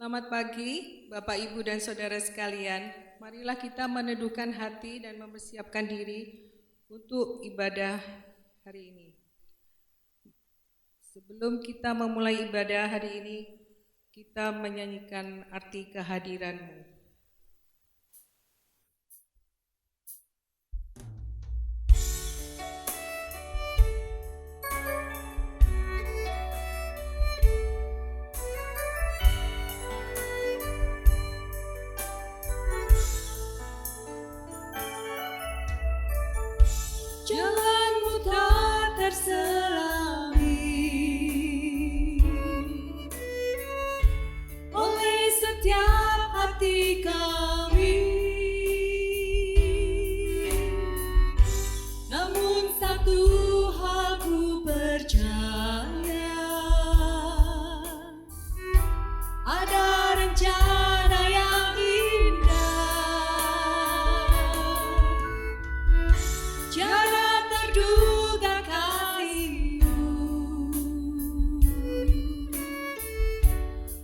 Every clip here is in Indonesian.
Selamat pagi, Bapak, Ibu, dan Saudara sekalian. Marilah kita meneduhkan hati dan mempersiapkan diri untuk ibadah hari ini. Sebelum kita memulai ibadah hari ini, kita menyanyikan arti kehadiran-Mu. Jalanmu tak terselami oleh setiap hati kami, namun satu hal ku percaya, ada rencana yang tiada terduga kasih-Mu,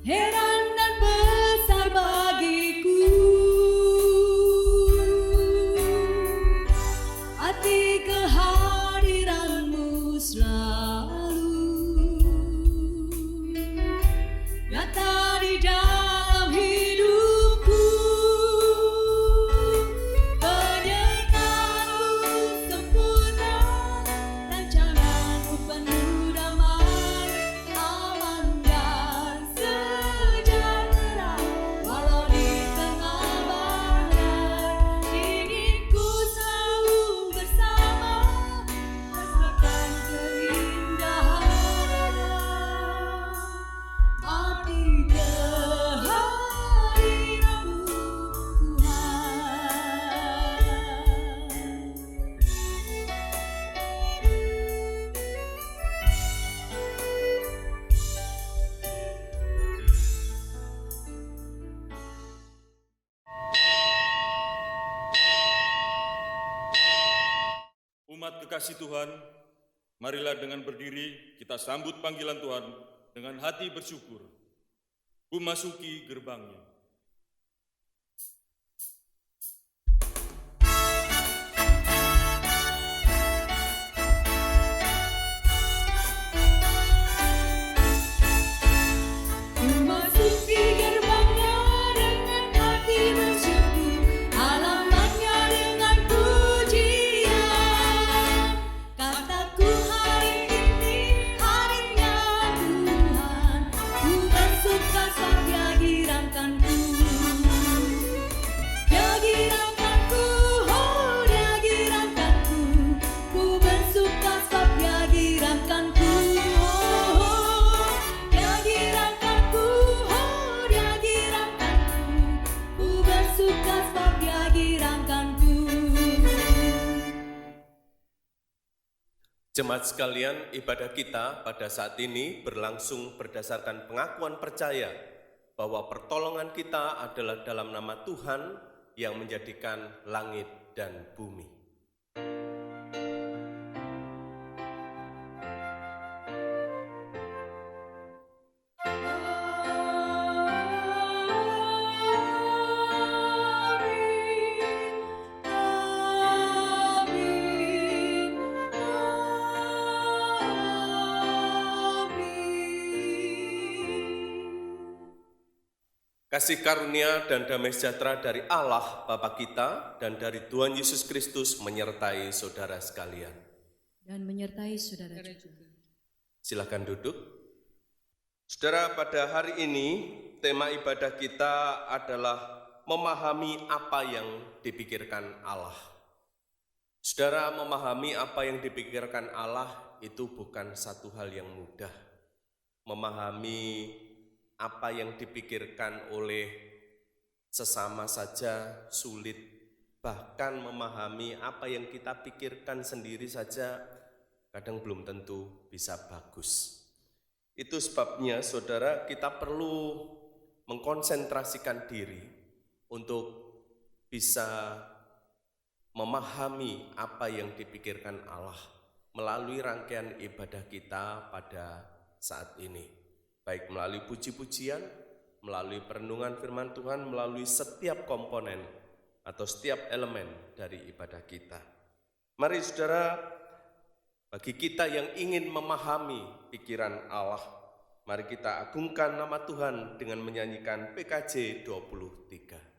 heran dan besar bagiku. Arti kehadiran-Mu selalu nyata di dalam hidupku. Umat kekasih Tuhan, marilah dengan berdiri kita sambut panggilan Tuhan dengan hati bersyukur. Memasuki gerbangnya. Memasuki gerbangnya dengan hati bersyukur, halamannya dengan pujian. Kataku hari ini harinya Tuhan, ku bersuka sebab Dia girankanku. Dia girankanku, oh Dia girankanku, ku bersuka sebab Dia girankanku. Oh, Dia girankanku, oh Dia girankanku, ku bersuka sebab Dia girankanku. Jemaat sekalian, ibadah kita pada saat ini berlangsung berdasarkan pengakuan percaya bahwa pertolongan kita adalah dalam nama Tuhan yang menjadikan langit dan bumi. Kasih karunia dan damai sejahtera dari Allah Bapa kita dan dari Tuhan Yesus Kristus menyertai saudara sekalian. Dan menyertai saudara juga. Silakan duduk. Saudara, pada hari ini tema ibadah kita adalah memahami apa yang dipikirkan Allah. Saudara, memahami apa yang dipikirkan Allah itu bukan satu hal yang mudah. Memahami apa yang dipikirkan oleh sesama saja sulit, bahkan memahami apa yang kita pikirkan sendiri saja kadang belum tentu bisa bagus. Itu sebabnya saudara, kita perlu mengkonsentrasikan diri untuk bisa memahami apa yang dipikirkan Allah melalui rangkaian ibadah kita pada saat ini, baik melalui puji-pujian melalui perenungan firman Tuhan, melalui setiap komponen atau setiap elemen dari ibadah kita. Mari saudara, bagi kita yang ingin memahami pikiran Allah, mari kita agungkan nama Tuhan dengan menyanyikan PKJ 23.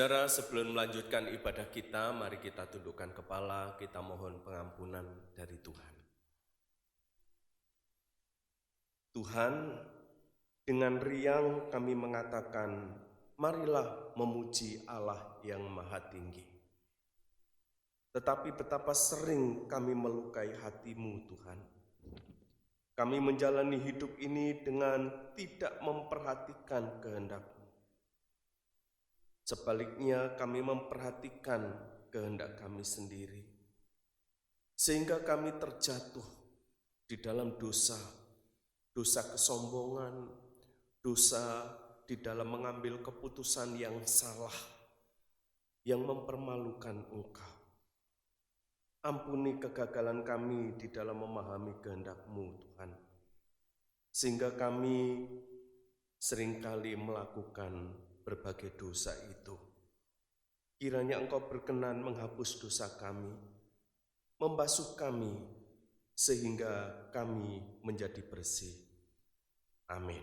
Saudara, sebelum melanjutkan ibadah kita, mari kita tundukkan kepala, kita mohon pengampunan dari Tuhan. Tuhan, dengan riang kami mengatakan, marilah memuji Allah yang Maha Tinggi. Tetapi betapa sering kami melukai hati-Mu, Tuhan. Kami menjalani hidup ini dengan tidak memperhatikan kehendak-Mu. Sebaliknya kami memperhatikan kehendak kami sendiri, sehingga kami terjatuh di dalam dosa kesombongan, dosa di dalam mengambil keputusan yang salah, yang mempermalukan Engkau. Ampuni kegagalan kami di dalam memahami kehendak-Mu, Tuhan, sehingga kami seringkali melakukan berbagai dosa itu. Kiranya Engkau berkenan menghapus dosa kami, membasuh kami, sehingga kami menjadi bersih. Amin.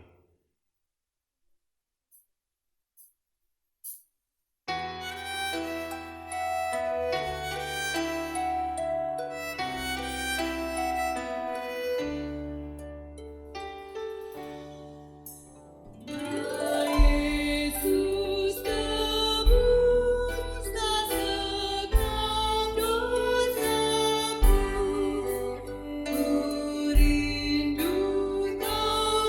Rindu kau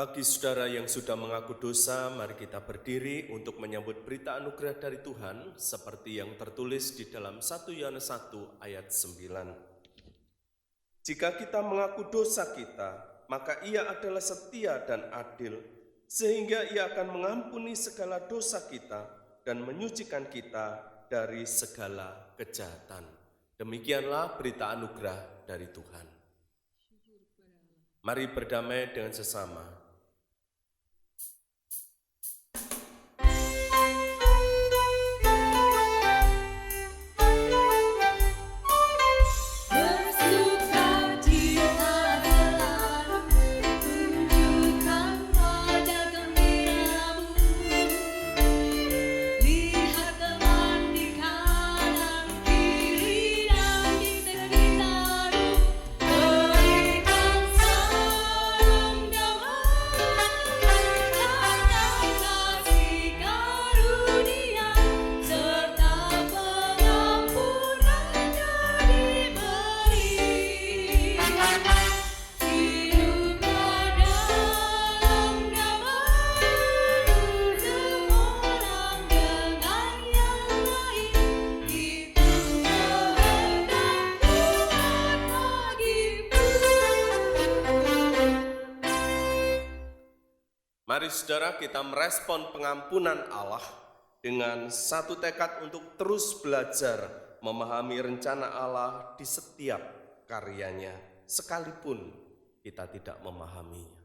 Bagi saudara yang sudah mengaku dosa, mari kita berdiri untuk menyambut berita anugerah dari Tuhan seperti yang tertulis di dalam 1 Yohanes 1 ayat 9. Jika kita mengaku dosa kita, maka Ia adalah setia dan adil, sehingga Ia akan mengampuni segala dosa kita dan menyucikan kita dari segala kejahatan. Demikianlah berita anugerah dari Tuhan. Mari berdamai dengan sesama. Mari saudara kita merespon pengampunan Allah dengan satu tekad untuk terus belajar memahami rencana Allah di setiap karyanya, sekalipun kita tidak memahaminya.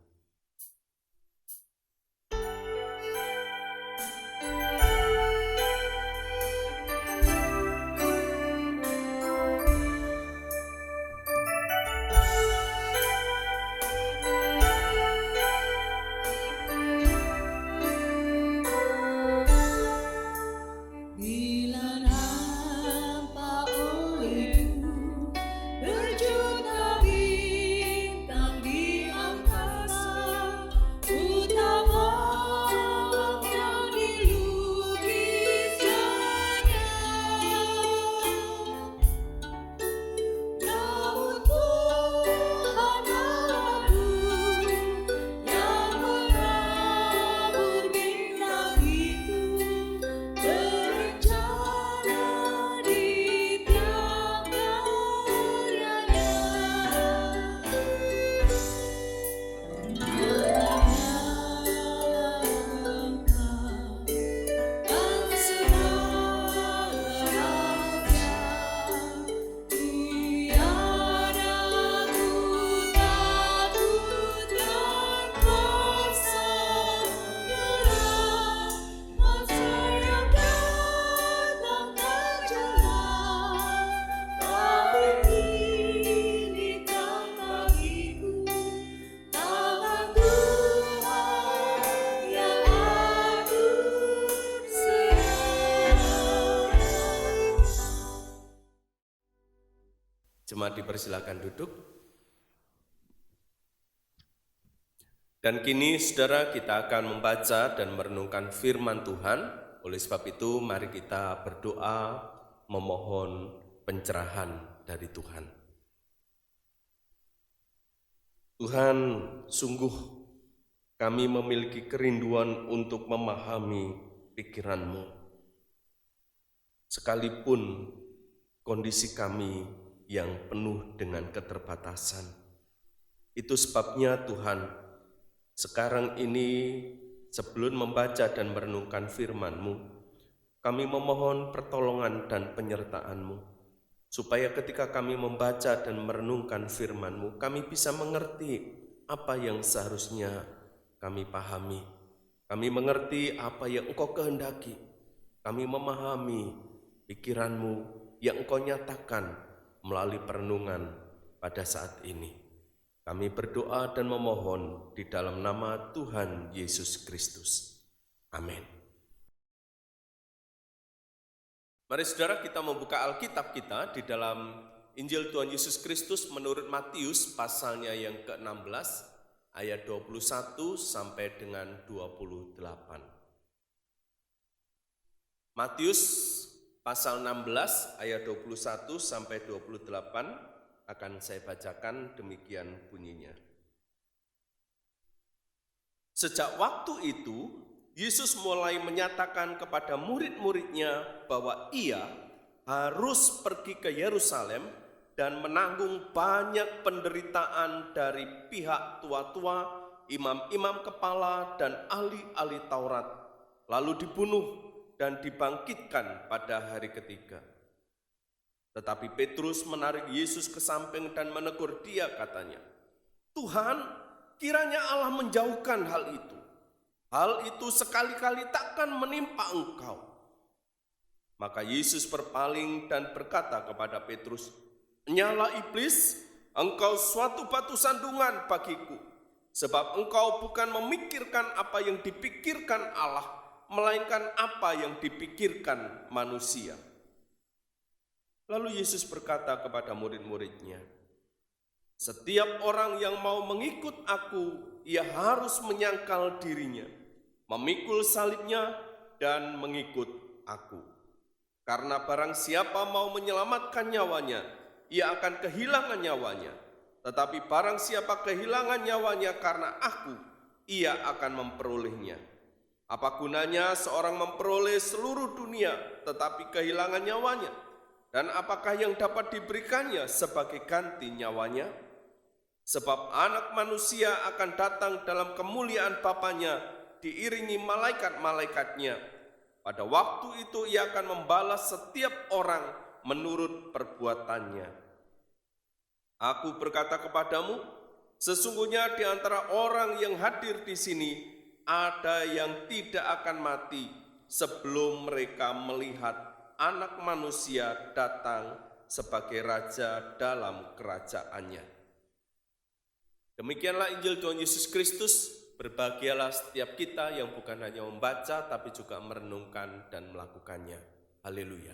Jemaat dipersilakan duduk. Dan kini saudara kita akan membaca dan merenungkan firman Tuhan. Oleh sebab itu mari kita berdoa memohon pencerahan dari Tuhan. Tuhan, sungguh kami memiliki kerinduan untuk memahami pikiran-Mu. Sekalipun kondisi kami yang penuh dengan keterbatasan. Itu sebabnya Tuhan, sekarang ini sebelum membaca dan merenungkan firman-Mu, kami memohon pertolongan dan penyertaan-Mu, supaya ketika kami membaca dan merenungkan firman-Mu, kami bisa mengerti apa yang seharusnya kami pahami. Kami mengerti apa yang Engkau kehendaki. Kami memahami pikiran-Mu yang Engkau nyatakan melalui perenungan pada saat ini. Kami berdoa dan memohon di dalam nama Tuhan Yesus Kristus. Amin. Mari saudara kita membuka Alkitab kita di dalam Injil Tuhan Yesus Kristus menurut Matius pasalnya yang ke-16 ayat 21 sampai dengan 28. Matius pasal 16 ayat 21 sampai 28 akan saya bacakan, demikian bunyinya. Sejak waktu itu, Yesus mulai menyatakan kepada murid-muridnya bahwa ia harus pergi ke Yerusalem dan menanggung banyak penderitaan dari pihak tua-tua, imam-imam kepala, dan ahli-ahli Taurat, lalu dibunuh dan dibangkitkan pada hari ketiga. Tetapi Petrus menarik Yesus ke samping dan menegur dia, katanya, "Tuhan, kiranya Allah menjauhkan hal itu. Hal itu sekali-kali takkan menimpa Engkau." Maka Yesus berpaling dan berkata kepada Petrus, "Nyala iblis, engkau suatu batu sandungan bagiku, sebab engkau bukan memikirkan apa yang dipikirkan Allah, melainkan apa yang dipikirkan manusia." Lalu Yesus berkata kepada murid-muridnya, "Setiap orang yang mau mengikut aku, ia harus menyangkal dirinya, memikul salibnya, dan mengikut aku. Karena barang siapa mau menyelamatkan nyawanya, ia akan kehilangan nyawanya. Tetapi barang siapa kehilangan nyawanya karena aku, ia akan memperolehnya. Apa gunanya seorang memperoleh seluruh dunia, tetapi kehilangan nyawanya? Dan apakah yang dapat diberikannya sebagai ganti nyawanya? Sebab Anak Manusia akan datang dalam kemuliaan Bapanya, diiringi malaikat-malaikatnya. Pada waktu itu ia akan membalas setiap orang menurut perbuatannya. Aku berkata kepadamu, sesungguhnya di antara orang yang hadir di sini, ada yang tidak akan mati sebelum mereka melihat Anak Manusia datang sebagai Raja dalam kerajaannya." Demikianlah Injil Tuhan Yesus Kristus. Berbahagialah setiap kita yang bukan hanya membaca, tapi juga merenungkan dan melakukannya. Haleluya.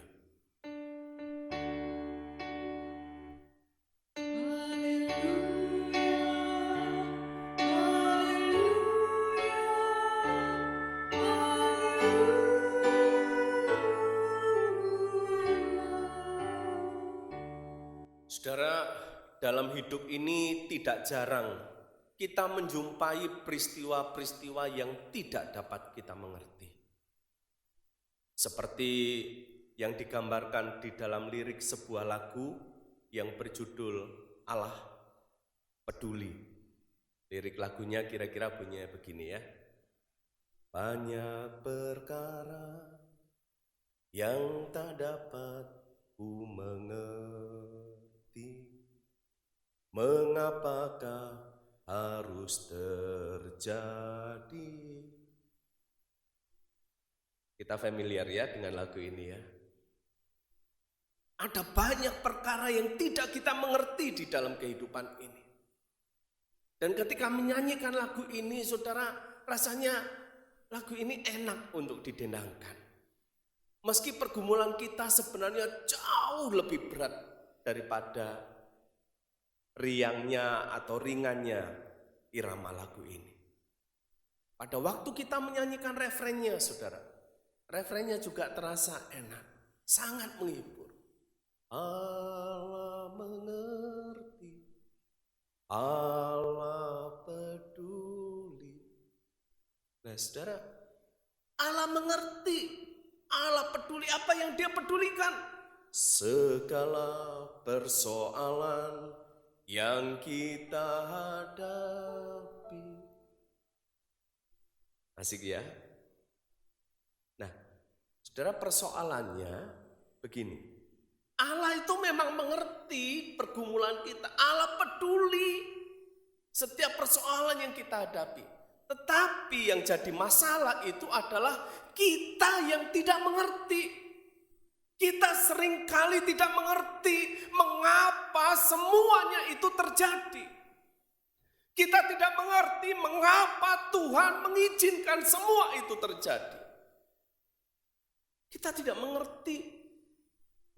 Saudara, dalam hidup ini tidak jarang kita menjumpai peristiwa-peristiwa yang tidak dapat kita mengerti. Seperti yang digambarkan di dalam lirik sebuah lagu yang berjudul Allah Peduli. Lirik lagunya kira-kira bunyinya begini ya. Banyak perkara yang tak dapat ku mengerti, mengapakah harus terjadi. Kita familiar ya dengan lagu ini ya. Ada banyak perkara yang tidak kita mengerti di dalam kehidupan ini. Dan ketika menyanyikan lagu ini, saudara, rasanya lagu ini enak untuk didendangkan. Meski pergumulan kita sebenarnya jauh lebih berat daripada riangnya atau ringannya irama lagu ini. Pada waktu kita menyanyikan refrennya, saudara, refrennya juga terasa enak, sangat menghibur. Allah mengerti, Allah peduli. Nah, saudara, Allah mengerti, Allah peduli. Apa yang Dia pedulikan? Segala persoalan yang kita hadapi. Asik ya? Nah, saudara, persoalannya begini. Allah itu memang mengerti pergumulan kita. Allah peduli setiap persoalan yang kita hadapi. Tetapi yang jadi masalah itu adalah kita yang tidak mengerti. Kita seringkali tidak mengerti mengapa semuanya itu terjadi. Kita tidak mengerti mengapa Tuhan mengizinkan semua itu terjadi. Kita tidak mengerti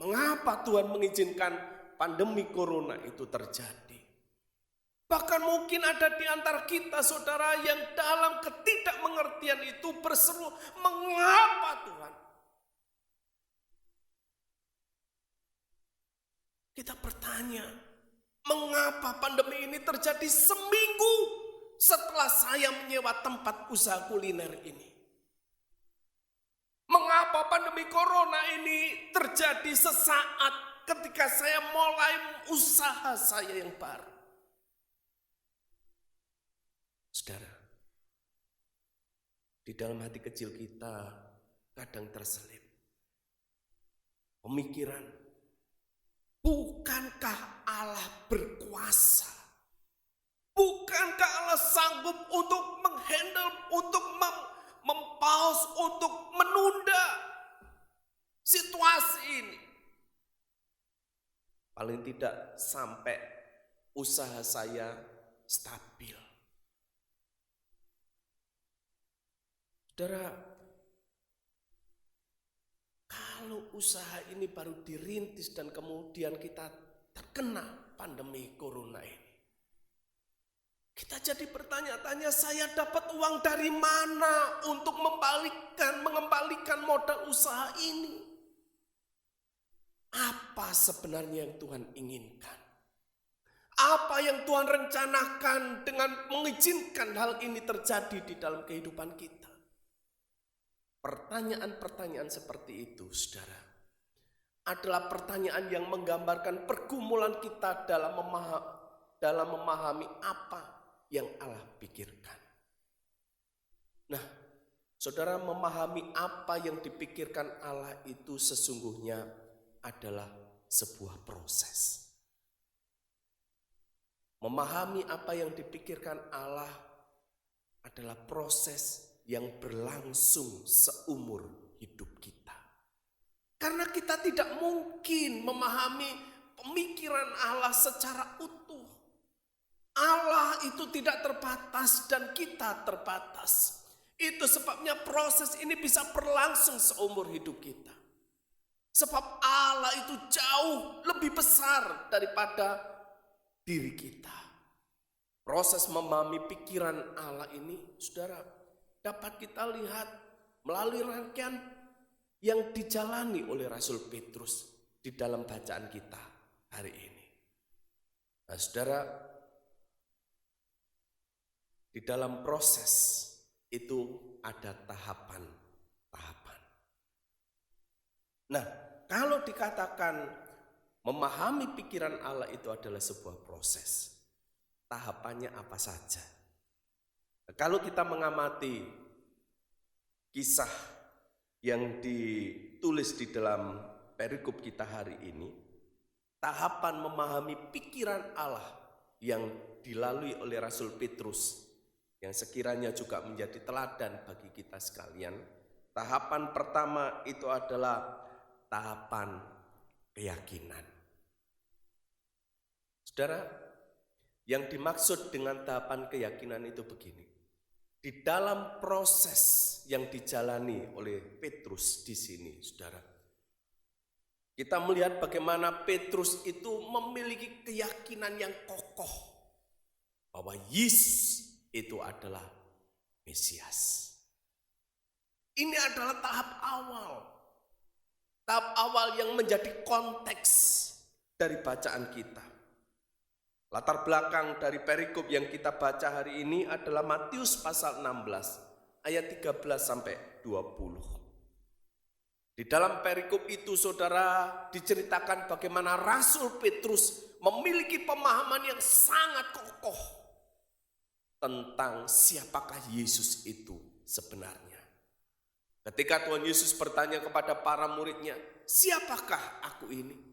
mengapa Tuhan mengizinkan pandemi corona itu terjadi. Bahkan mungkin ada di antara kita, saudara, yang dalam ketidakmengertian itu berseru, mengapa Tuhan? Kita bertanya, mengapa pandemi ini terjadi seminggu setelah saya menyewa tempat usaha kuliner ini? Mengapa pandemi corona ini terjadi sesaat ketika saya mulai usaha saya yang baru? Saudara, di dalam hati kecil kita kadang terselip pemikiran, bukankah Allah berkuasa? Bukankah Allah sanggup untuk menghandle, untuk mempause, untuk menunda situasi ini? Paling tidak sampai usaha saya stabil. Saudara, kalau usaha ini baru dirintis dan kemudian kita terkena pandemi corona ini, kita jadi bertanya-tanya, saya dapat uang dari mana untuk mengembalikan modal usaha ini? Apa sebenarnya yang Tuhan inginkan? Apa yang Tuhan rencanakan dengan mengizinkan hal ini terjadi di dalam kehidupan kita? Pertanyaan-pertanyaan seperti itu, saudara, adalah pertanyaan yang menggambarkan pergumulan kita dalam memahami apa yang Allah pikirkan. Nah, saudara, memahami apa yang dipikirkan Allah itu sesungguhnya adalah sebuah proses. Memahami apa yang dipikirkan Allah adalah proses yang berlangsung seumur hidup kita. Karena kita tidak mungkin memahami pemikiran Allah secara utuh. Allah itu tidak terbatas dan kita terbatas. Itu sebabnya proses ini bisa berlangsung seumur hidup kita. Sebab Allah itu jauh lebih besar daripada diri kita. Proses memahami pikiran Allah ini, saudara, dapat kita lihat melalui rangkaian yang dijalani oleh Rasul Petrus di dalam bacaan kita hari ini. Nah, saudara, di dalam proses itu ada tahapan-tahapan. Nah, kalau dikatakan memahami pikiran Allah itu adalah sebuah proses, tahapannya apa saja? Kalau kita mengamati kisah yang ditulis di dalam perikop kita hari ini, tahapan memahami pikiran Allah yang dilalui oleh Rasul Petrus, yang sekiranya juga menjadi teladan bagi kita sekalian. Tahapan pertama itu adalah tahapan keyakinan. Saudara, yang dimaksud dengan tahapan keyakinan itu begini. Di dalam proses yang dijalani oleh Petrus di sini, saudara, kita melihat bagaimana Petrus itu memiliki keyakinan yang kokoh bahwa Yesus itu adalah Mesias. Ini adalah tahap awal yang menjadi konteks dari bacaan kita. Latar belakang dari perikop yang kita baca hari ini adalah Matius pasal 16 ayat 13 sampai 20. Di dalam perikop itu, saudara, diceritakan bagaimana Rasul Petrus memiliki pemahaman yang sangat kokoh tentang siapakah Yesus itu sebenarnya. Ketika Tuhan Yesus bertanya kepada para muridnya, siapakah aku ini?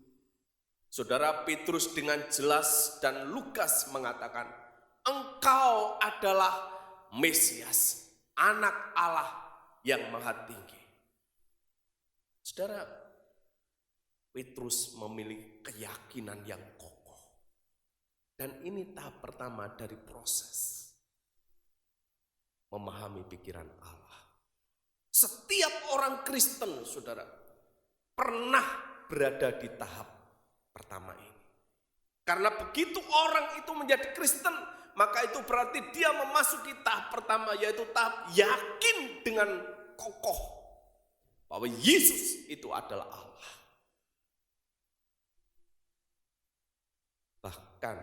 Saudara, Petrus dengan jelas dan lugas mengatakan, engkau adalah Mesias, anak Allah yang maha tinggi. Saudara, Petrus memiliki keyakinan yang kokoh. Dan ini tahap pertama dari proses memahami pikiran Allah. Setiap orang Kristen, saudara, pernah berada di tahap pertama ini. Karena begitu orang itu menjadi Kristen, maka itu berarti dia memasuki tahap pertama, yaitu tahap yakin dengan kokoh bahwa Yesus itu adalah Allah. Bahkan,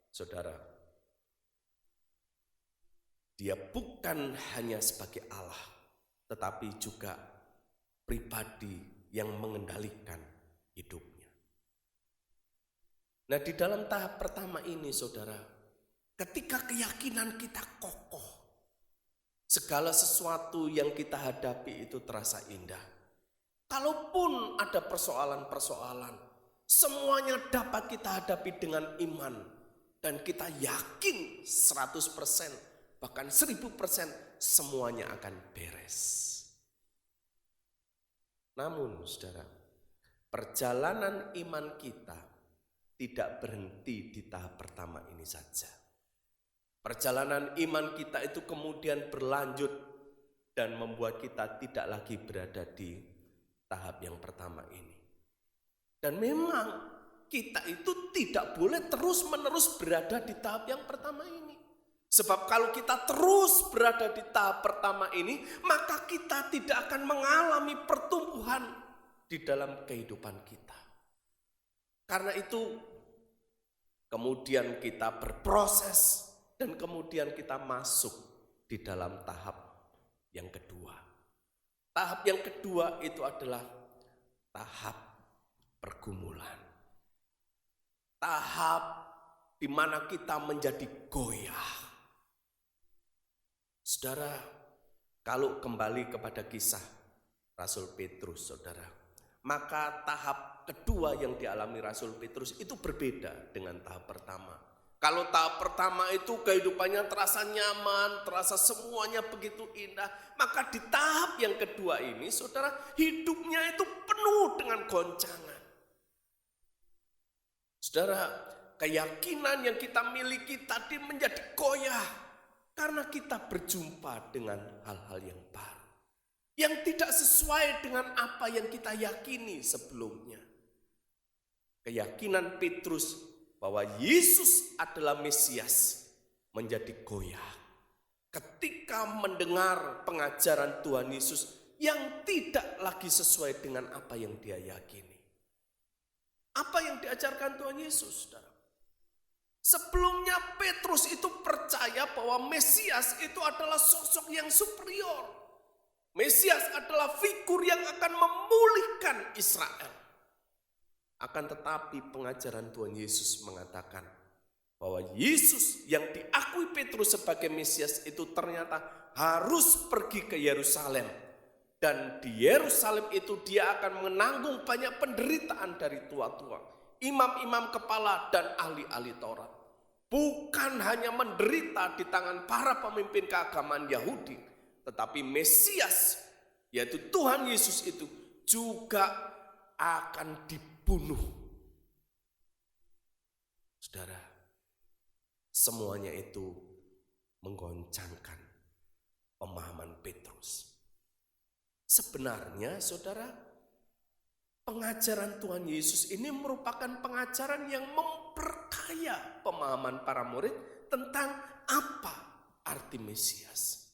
saudara, Dia bukan hanya sebagai Allah, tetapi juga pribadi yang mengendalikan hidupnya. Nah, di dalam tahap pertama ini, saudara, ketika keyakinan kita kokoh, segala sesuatu yang kita hadapi itu terasa indah. Kalaupun ada persoalan-persoalan, semuanya dapat kita hadapi dengan iman. Dan kita yakin 100%, bahkan 1000% semuanya akan beres. Namun saudara, perjalanan iman kita tidak berhenti di tahap pertama ini saja. Perjalanan iman kita itu kemudian berlanjut dan membuat kita tidak lagi berada di tahap yang pertama ini. Dan memang kita itu tidak boleh terus-menerus berada di tahap yang pertama ini. Sebab kalau kita terus berada di tahap pertama ini, maka kita tidak akan mengalami pertumbuhan di dalam kehidupan kita. Karena itu, kemudian kita berproses dan kemudian kita masuk di dalam tahap yang kedua. Tahap yang kedua itu adalah tahap pergumulan. Tahap di mana kita menjadi goyah. Saudara, kalau kembali kepada kisah Rasul Petrus, saudara, maka tahap kedua yang dialami Rasul Petrus itu berbeda dengan tahap pertama. Kalau tahap pertama itu kehidupannya terasa nyaman, terasa semuanya begitu indah, maka di tahap yang kedua ini, saudara, hidupnya itu penuh dengan goncangan. Saudara, keyakinan yang kita miliki tadi menjadi goyah karena kita berjumpa dengan hal-hal yang baru, yang tidak sesuai dengan apa yang kita yakini sebelumnya. Keyakinan Petrus bahwa Yesus adalah Mesias menjadi goyah ketika mendengar pengajaran Tuhan Yesus yang tidak lagi sesuai dengan apa yang dia yakini. Apa yang diajarkan Tuhan Yesus, saudara? Sebelumnya Petrus itu percaya bahwa Mesias itu adalah sosok yang superior. Mesias adalah figur yang akan memulihkan Israel. Akan tetapi pengajaran Tuhan Yesus mengatakan bahwa Yesus yang diakui Petrus sebagai Mesias itu ternyata harus pergi ke Yerusalem. Dan di Yerusalem itu dia akan menanggung banyak penderitaan dari tua-tua, imam-imam kepala dan ahli-ahli Taurat. Bukan hanya menderita di tangan para pemimpin keagamaan Yahudi, tetapi Mesias, yaitu Tuhan Yesus itu juga akan dibunuh. Saudara, semuanya itu menggoncangkan pemahaman Petrus. Sebenarnya saudara, pengajaran Tuhan Yesus ini merupakan pengajaran yang memperkaya pemahaman para murid tentang apa arti Mesias.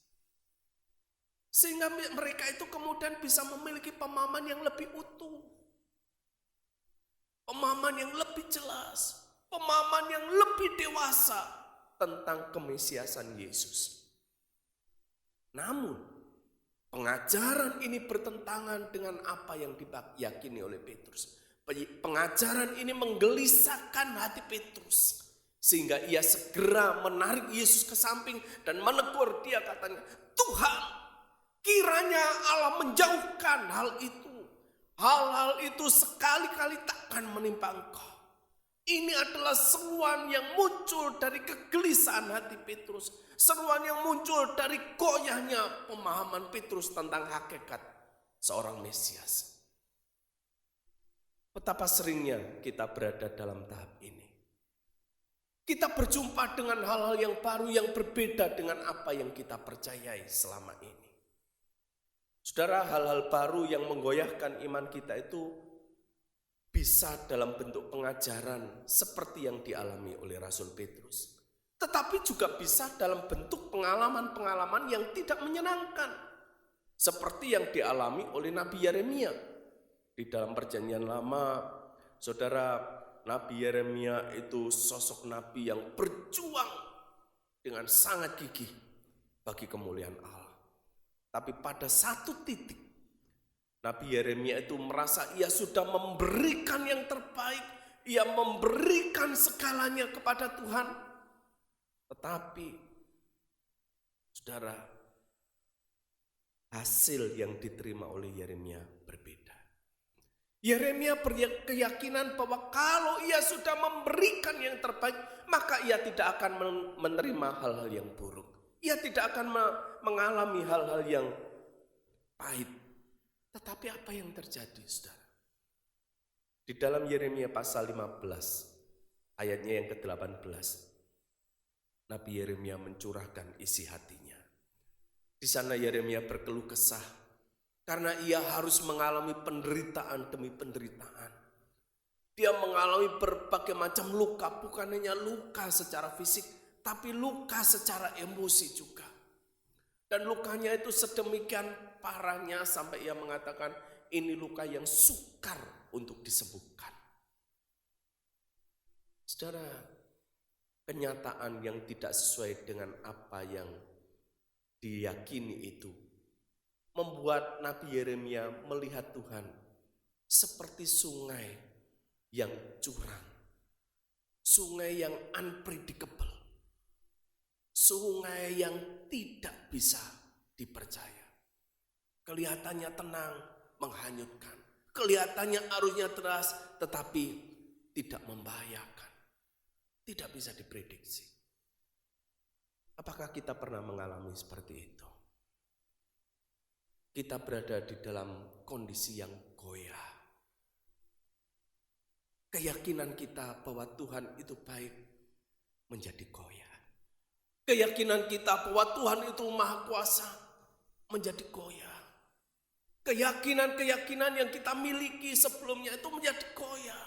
Sehingga mereka itu kemudian bisa memiliki pemahaman yang lebih utuh. Pemahaman yang lebih jelas. Pemahaman yang lebih dewasa tentang kemesiasan Yesus. Namun, pengajaran ini bertentangan dengan apa yang diyakini oleh Petrus. Pengajaran ini menggelisahkan hati Petrus. Sehingga ia segera menarik Yesus ke samping dan menegur dia, katanya, Tuhan, kiranya Allah menjauhkan hal itu. Hal-hal itu sekali-kali takkan menimpa engkau. Ini adalah seruan yang muncul dari kegelisahan hati Petrus. Seruan yang muncul dari goyahnya pemahaman Petrus tentang hakikat seorang Mesias. Betapa seringnya kita berada dalam tahap ini. Kita berjumpa dengan hal-hal yang baru yang berbeda dengan apa yang kita percayai selama ini. Saudara, hal-hal baru yang menggoyahkan iman kita itu bisa dalam bentuk pengajaran seperti yang dialami oleh Rasul Petrus. Tetapi juga bisa dalam bentuk pengalaman-pengalaman yang tidak menyenangkan. Seperti yang dialami oleh Nabi Yeremia. Di dalam Perjanjian Lama, saudara, Nabi Yeremia itu sosok Nabi yang berjuang dengan sangat gigih bagi kemuliaan Allah. Tapi pada satu titik, Nabi Yeremia itu merasa ia sudah memberikan yang terbaik, ia memberikan segalanya kepada Tuhan. Tetapi, saudara, hasil yang diterima oleh Yeremia berbeda. Yeremia berkeyakinan bahwa kalau ia sudah memberikan yang terbaik, maka ia tidak akan menerima hal-hal yang buruk. Ia tidak akan mengalami hal-hal yang pahit. Tetapi apa yang terjadi, saudara? Di dalam Yeremia pasal 15, ayatnya yang ke-18, Nabi Yeremia mencurahkan isi hatinya. Di sana Yeremia berkeluh kesah karena ia harus mengalami penderitaan demi penderitaan. Dia mengalami berbagai macam luka, bukan hanya luka secara fisik, tapi luka secara emosi juga. Dan lukanya itu sedemikian parahnya sampai ia mengatakan ini luka yang sukar untuk disembuhkan. Saudara, kenyataan yang tidak sesuai dengan apa yang diyakini itu membuat Nabi Yeremia melihat Tuhan seperti sungai yang curang, sungai yang unpredictable, sungai yang tidak bisa dipercaya. Kelihatannya tenang, menghanyutkan. Kelihatannya arusnya deras, tetapi tidak membahayakan. Tidak bisa diprediksi. Apakah kita pernah mengalami seperti itu? Kita berada di dalam kondisi yang goyah. Keyakinan kita bahwa Tuhan itu baik menjadi goyah. Keyakinan kita bahwa Tuhan itu maha kuasa menjadi goyah. Keyakinan-keyakinan yang kita miliki sebelumnya itu menjadi goyah.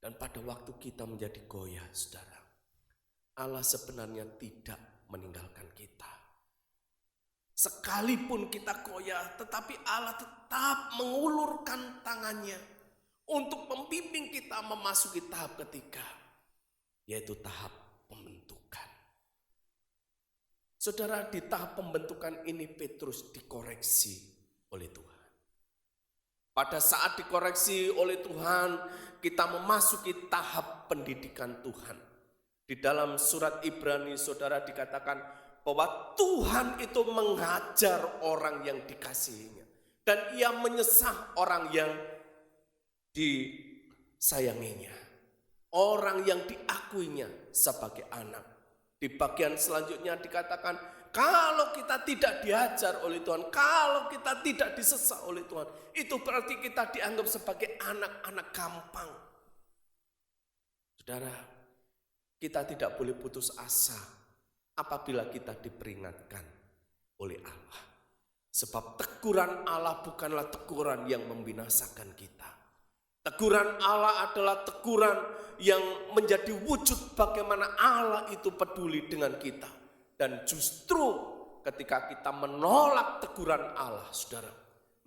Dan pada waktu kita menjadi goyah, saudara, Allah sebenarnya tidak meninggalkan kita. Sekalipun kita goyah, tetapi Allah tetap mengulurkan tangannya untuk membimbing kita memasuki tahap ketiga, yaitu tahap pembentukan. Saudara, di tahap pembentukan ini Petrus dikoreksi oleh Tuhan. Pada saat dikoreksi oleh Tuhan, kita memasuki tahap pendidikan Tuhan. Di dalam surat Ibrani, saudara, dikatakan bahwa Tuhan itu mengajar orang yang dikasihinya. Dan ia menyesah orang yang disayanginya. Orang yang diakuinya sebagai anak. Di bagian selanjutnya dikatakan, kalau kita tidak diajar oleh Tuhan, kalau kita tidak disesah oleh Tuhan, itu berarti kita dianggap sebagai anak-anak gampang. Saudara, kita tidak boleh putus asa apabila kita diperingatkan oleh Allah. Sebab teguran Allah bukanlah teguran yang membinasakan kita. Teguran Allah adalah teguran yang menjadi wujud bagaimana Allah itu peduli dengan kita. Dan justru ketika kita menolak teguran Allah, saudara,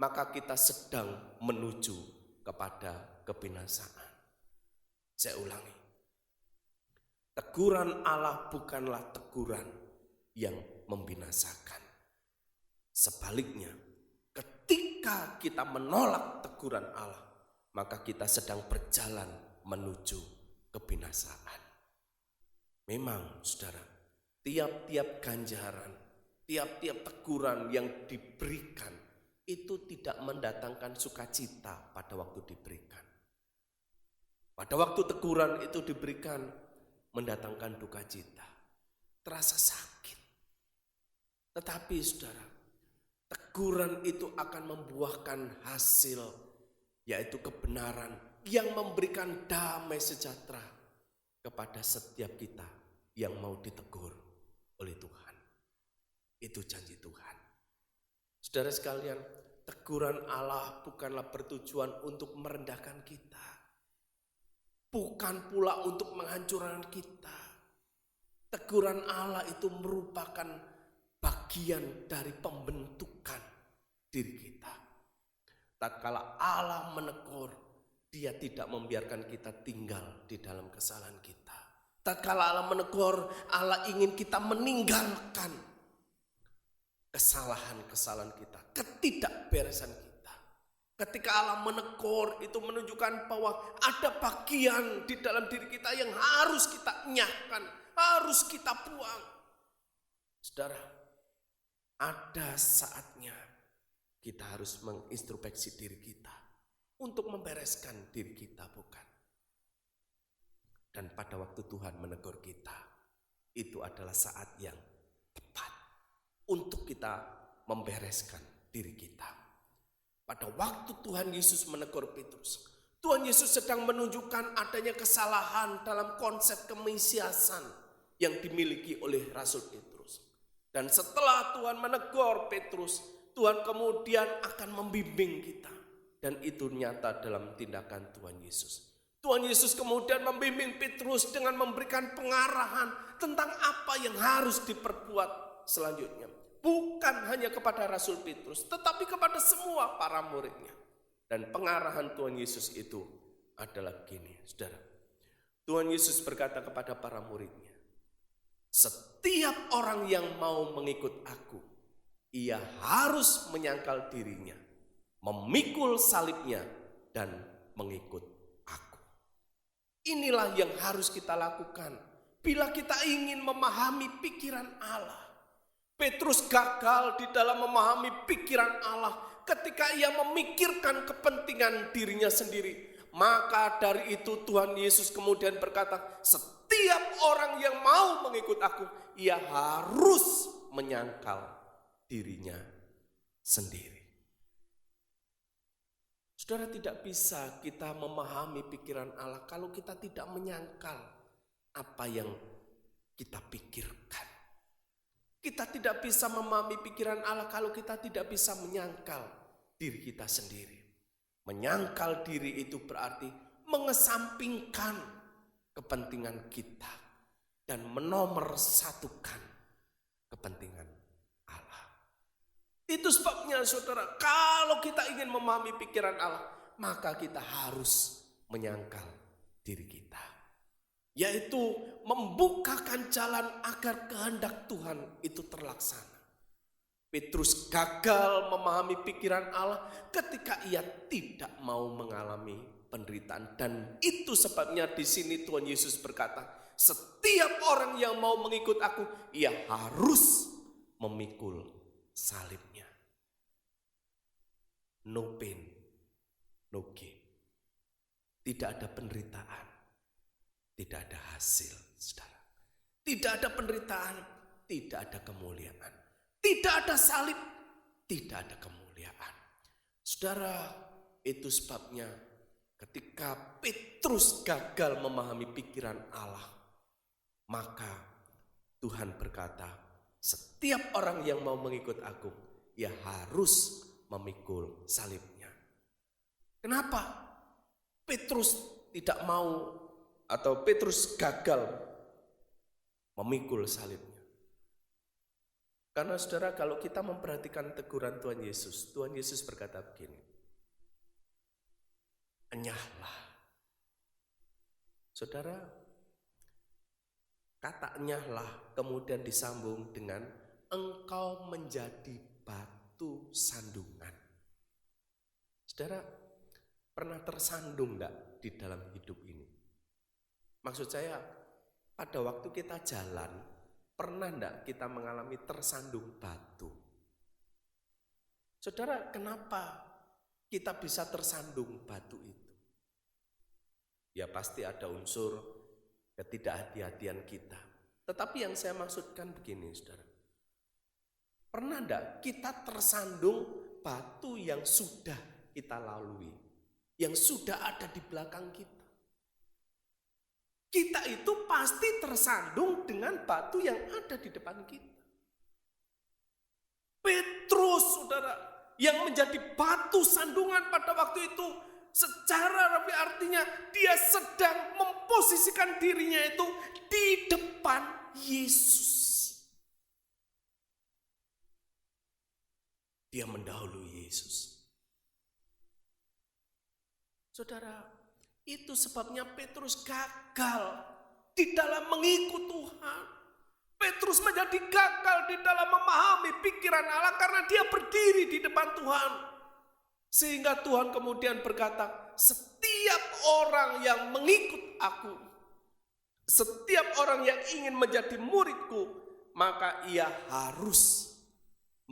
maka kita sedang menuju kepada kebinasaan. Saya ulangi. Teguran Allah bukanlah teguran yang membinasakan. Sebaliknya, ketika kita menolak teguran Allah, maka kita sedang berjalan menuju kebinasaan. Memang, saudara, tiap-tiap ganjaran, tiap-tiap teguran yang diberikan itu tidak mendatangkan sukacita pada waktu diberikan. Pada waktu teguran itu diberikan, mendatangkan duka cita, terasa sakit. Tetapi saudara, teguran itu akan membuahkan hasil, yaitu kebenaran yang memberikan damai sejahtera kepada setiap kita yang mau ditegur oleh Tuhan. Itu janji Tuhan. Saudara sekalian, teguran Allah bukanlah bertujuan untuk merendahkan kita. Bukan pula untuk menghancurkan kita. Teguran Allah itu merupakan bagian dari pembentukan diri kita. Tatkala Allah menegur, Dia tidak membiarkan kita tinggal di dalam kesalahan kita. Tatkala Allah menegur, Allah ingin kita meninggalkan kesalahan-kesalahan kita, ketidakberesan kita. Ketika Allah menegur, itu menunjukkan bahwa ada bagian di dalam diri kita yang harus kita enyahkan, harus kita buang. Saudara, ada saatnya kita harus mengintrospeksi diri kita untuk membereskan diri kita, bukan? Dan pada waktu Tuhan menegur kita, itu adalah saat yang tepat untuk kita membereskan diri kita. Pada waktu Tuhan Yesus menegur Petrus, Tuhan Yesus sedang menunjukkan adanya kesalahan dalam konsep kemesiasan yang dimiliki oleh Rasul Petrus. Dan setelah Tuhan menegur Petrus, Tuhan kemudian akan membimbing kita. Dan itu nyata dalam tindakan Tuhan Yesus. Tuhan Yesus kemudian membimbing Petrus dengan memberikan pengarahan tentang apa yang harus diperbuat selanjutnya. Bukan hanya kepada Rasul Petrus, tetapi kepada semua para muridnya. Dan pengarahan Tuhan Yesus itu adalah gini, saudara. Tuhan Yesus berkata kepada para muridnya, setiap orang yang mau mengikut aku, ia harus menyangkal dirinya, memikul salibnya, dan mengikut aku. Inilah yang harus kita lakukan bila kita ingin memahami pikiran Allah. Petrus gagal di dalam memahami pikiran Allah ketika ia memikirkan kepentingan dirinya sendiri. Maka dari itu Tuhan Yesus kemudian berkata, setiap orang yang mau mengikut aku, ia harus menyangkal dirinya sendiri. Saudara, tidak bisa kita memahami pikiran Allah kalau kita tidak menyangkal apa yang kita pikirkan. Kita tidak bisa memahami pikiran Allah kalau kita tidak bisa menyangkal diri kita sendiri. Menyangkal diri itu berarti mengesampingkan kepentingan kita dan menomorsatukan kepentingan Allah. Itu sebabnya saudara, kalau kita ingin memahami pikiran Allah, maka kita harus menyangkal diri kita. Yaitu membukakan jalan agar kehendak Tuhan itu terlaksana. Petrus gagal memahami pikiran Allah ketika ia tidak mau mengalami penderitaan. Dan itu sebabnya di sini Tuhan Yesus berkata, setiap orang yang mau mengikut aku, ia harus memikul salibnya. No pain, no gain. Tidak ada penderitaan. Tidak ada hasil, saudara. Tidak ada penderitaan, tidak ada kemuliaan. Tidak ada salib, tidak ada kemuliaan. Saudara, itu sebabnya ketika Petrus gagal memahami pikiran Allah, maka Tuhan berkata, setiap orang yang mau mengikut aku, ia harus memikul salibnya. Kenapa Petrus tidak mau atau Petrus gagal memikul salibnya? Karena saudara, kalau kita memperhatikan teguran Tuhan Yesus berkata begini, enyahlah. Saudara, kata enyahlah kemudian disambung dengan engkau menjadi batu sandungan. Saudara, pernah tersandung enggak di dalam hidup ini? Maksud saya, pada waktu kita jalan, pernah enggak kita mengalami tersandung batu? Saudara, kenapa kita bisa tersandung batu itu? Ya pasti ada unsur ketidakhati-hatian kita. Tetapi yang saya maksudkan begini, saudara. Pernah enggak kita tersandung batu yang sudah kita lalui, yang sudah ada di belakang kita? Kita itu pasti tersandung dengan batu yang ada di depan kita. Petrus, saudara, yang menjadi batu sandungan pada waktu itu, secara lebih artinya dia sedang memposisikan dirinya itu di depan Yesus. Dia mendahului Yesus. Saudara, itu sebabnya Petrus gagal di dalam mengikut Tuhan. Petrus menjadi gagal di dalam memahami pikiran Allah karena dia berdiri di depan Tuhan. Sehingga Tuhan kemudian berkata, setiap orang yang mengikut aku, setiap orang yang ingin menjadi muridku, maka ia harus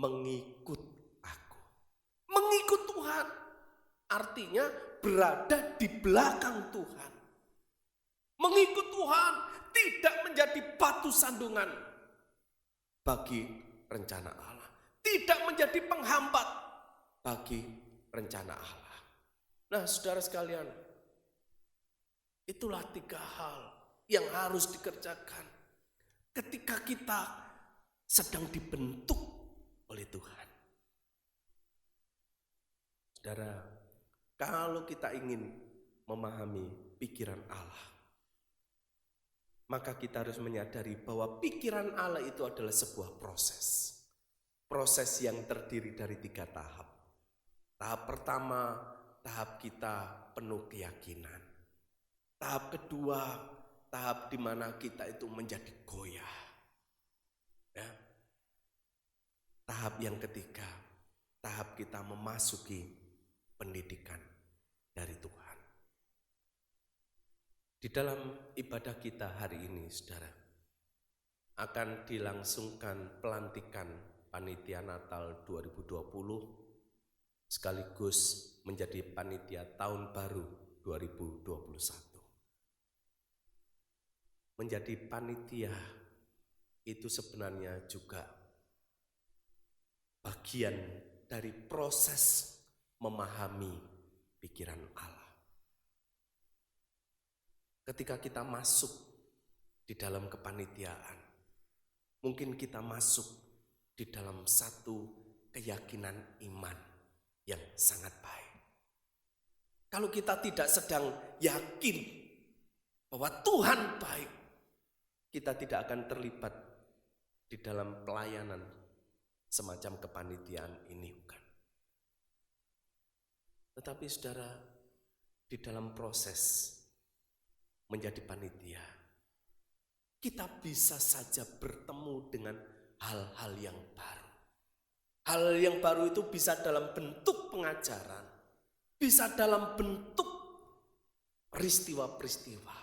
mengikut aku. Mengikut Tuhan artinya berada di belakang Tuhan. Mengikut Tuhan tidak menjadi batu sandungan bagi rencana Allah. Tidak menjadi penghambat bagi rencana Allah. Nah, saudara sekalian, itulah 3 hal yang harus dikerjakan ketika kita sedang dibentuk oleh Tuhan. Saudara, kalau kita ingin memahami pikiran Allah, maka kita harus menyadari bahwa pikiran Allah itu adalah sebuah proses. Proses yang terdiri dari 3 tahap. Tahap pertama, tahap kita penuh keyakinan. Tahap kedua, tahap di mana kita itu menjadi goyah. Ya. Tahap yang ketiga, tahap kita memasuki pendidikan dari Tuhan. Di dalam ibadah kita hari ini, saudara, akan dilangsungkan pelantikan Panitia Natal 2020 sekaligus menjadi Panitia Tahun Baru 2021. Menjadi panitia itu sebenarnya juga bagian dari proses memahami pikiran Allah. Ketika kita masuk di dalam kepanitiaan, mungkin kita masuk di dalam satu keyakinan iman yang sangat baik. Kalau kita tidak sedang yakin bahwa Tuhan baik, kita tidak akan terlibat di dalam pelayanan semacam kepanitiaan ini, bukan? Tetapi saudara, di dalam proses menjadi panitia, kita bisa saja bertemu dengan hal-hal yang baru. Hal yang baru itu bisa dalam bentuk pengajaran, bisa dalam bentuk peristiwa-peristiwa.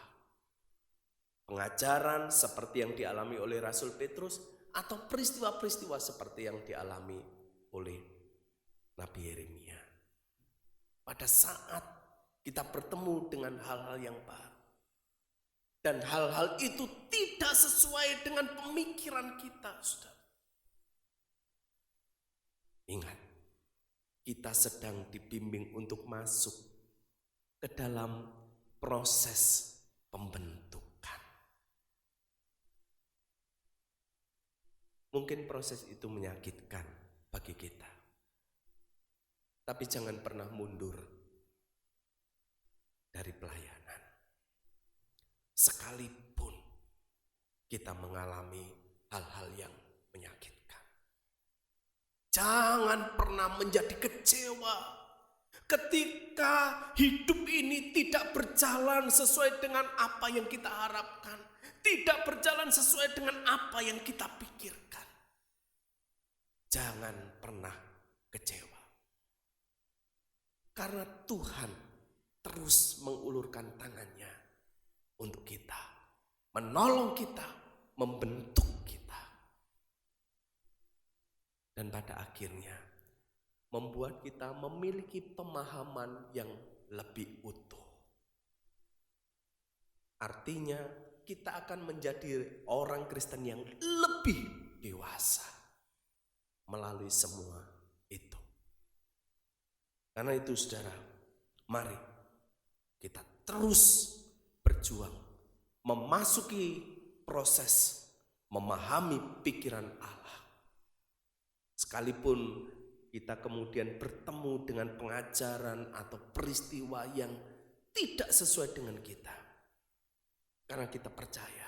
Pengajaran seperti yang dialami oleh Rasul Petrus, atau peristiwa-peristiwa seperti yang dialami oleh Nabi Yeremia. Pada saat kita bertemu dengan hal-hal yang baru, dan hal-hal itu tidak sesuai dengan pemikiran kita, saudara. Ingat, kita sedang dibimbing untuk masuk ke dalam proses pembentukan. Mungkin proses itu menyakitkan bagi kita. Tapi jangan pernah mundur dari pelayanan. Sekalipun kita mengalami hal-hal yang menyakitkan. Jangan pernah menjadi kecewa ketika hidup ini tidak berjalan sesuai dengan apa yang kita harapkan. Tidak berjalan sesuai dengan apa yang kita pikirkan. Jangan pernah kecewa. Karena Tuhan terus mengulurkan tangannya untuk kita, menolong kita, membentuk kita. Dan pada akhirnya membuat kita memiliki pemahaman yang lebih utuh. Artinya kita akan menjadi orang Kristen yang lebih dewasa melalui semua itu. Karena itu saudara, mari kita terus berjuang memasuki proses memahami pikiran Allah. Sekalipun kita kemudian bertemu dengan pengajaran atau peristiwa yang tidak sesuai dengan kita. Karena kita percaya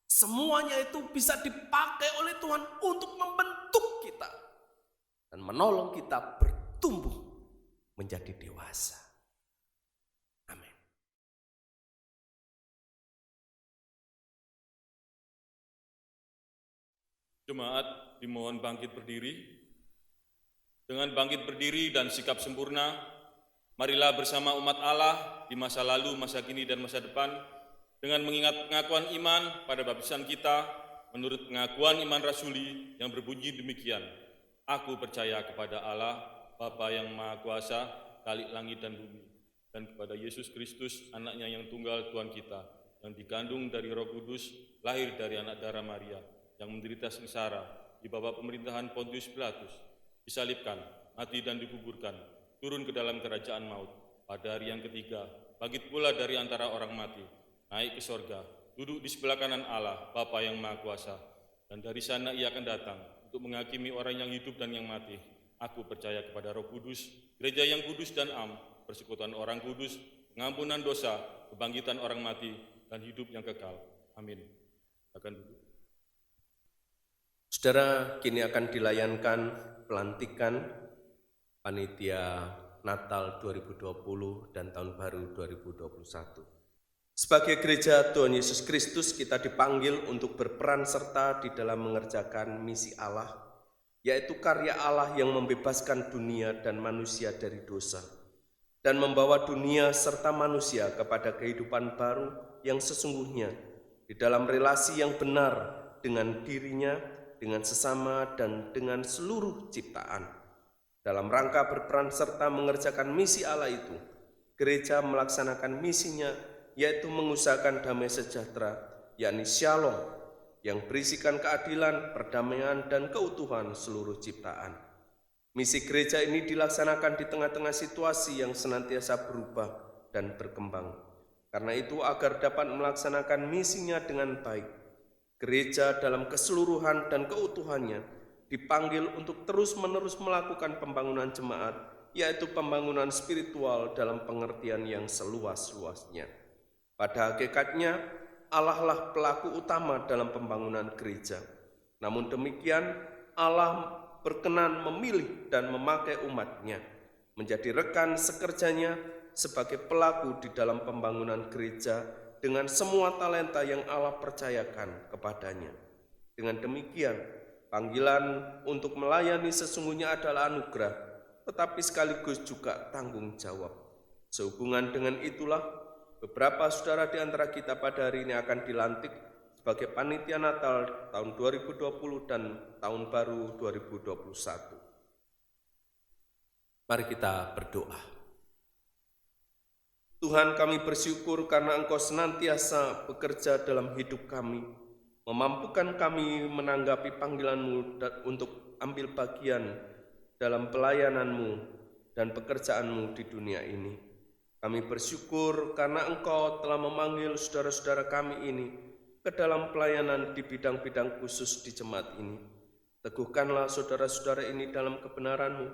semuanya itu bisa dipakai oleh Tuhan untuk membentuk kita dan menolong kita bertumbuh menjadi dewasa. Jemaat dimohon bangkit berdiri. Dengan bangkit berdiri dan sikap sempurna, marilah bersama umat Allah di masa lalu, masa kini, dan masa depan, dengan mengingat pengakuan iman pada baptisan kita, menurut pengakuan iman rasuli yang berbunyi demikian. Aku percaya kepada Allah, Bapa yang Maha Kuasa, Khalik langit dan bumi, dan kepada Yesus Kristus, anaknya yang tunggal Tuhan kita, yang dikandung dari Roh Kudus, lahir dari anak darah Maria, yang menderita sengsara di bawah pemerintahan Pontius Pilatus, disalibkan, mati dan dikuburkan, turun ke dalam kerajaan maut, pada hari yang ketiga, bangkit pula dari antara orang mati, naik ke sorga, duduk di sebelah kanan Allah, Bapa yang Maha Kuasa, dan dari sana ia akan datang untuk menghakimi orang yang hidup dan yang mati. Aku percaya kepada Roh Kudus, gereja yang kudus dan am, persekutuan orang kudus, pengampunan dosa, kebangkitan orang mati, dan hidup yang kekal. Amin. Akan duduk. Saudara, kini akan dilayankan pelantikan Panitia Natal 2020 dan Tahun Baru 2021. Sebagai gereja Tuhan Yesus Kristus, kita dipanggil untuk berperan serta di dalam mengerjakan misi Allah, yaitu karya Allah yang membebaskan dunia dan manusia dari dosa, dan membawa dunia serta manusia kepada kehidupan baru yang sesungguhnya di dalam relasi yang benar dengan dirinya, dengan sesama, dan dengan seluruh ciptaan. Dalam rangka berperan serta mengerjakan misi Allah itu, gereja melaksanakan misinya, yaitu mengusahakan damai sejahtera, yakni Shalom, yang berisikan keadilan, perdamaian, dan keutuhan seluruh ciptaan. Misi gereja ini dilaksanakan di tengah-tengah situasi yang senantiasa berubah dan berkembang. Karena itu, agar dapat melaksanakan misinya dengan baik, gereja dalam keseluruhan dan keutuhannya dipanggil untuk terus-menerus melakukan pembangunan jemaat, yaitu pembangunan spiritual dalam pengertian yang seluas-luasnya. Pada hakikatnya, Allah lah pelaku utama dalam pembangunan gereja. Namun demikian, Allah berkenan memilih dan memakai umatnya menjadi rekan sekerjanya sebagai pelaku di dalam pembangunan gereja dengan semua talenta yang Allah percayakan kepadanya. Dengan demikian, panggilan untuk melayani sesungguhnya adalah anugerah, tetapi sekaligus juga tanggung jawab. Sehubungan dengan itulah, beberapa saudara di antara kita pada hari ini akan dilantik sebagai panitia Natal tahun 2020 dan tahun baru 2021. Mari kita berdoa. Tuhan, kami bersyukur karena Engkau senantiasa bekerja dalam hidup kami, memampukan kami menanggapi panggilan-Mu untuk ambil bagian dalam pelayanan-Mu dan pekerjaan-Mu di dunia ini. Kami bersyukur karena Engkau telah memanggil saudara-saudara kami ini ke dalam pelayanan di bidang-bidang khusus di jemaat ini. Teguhkanlah saudara-saudara ini dalam kebenaran-Mu,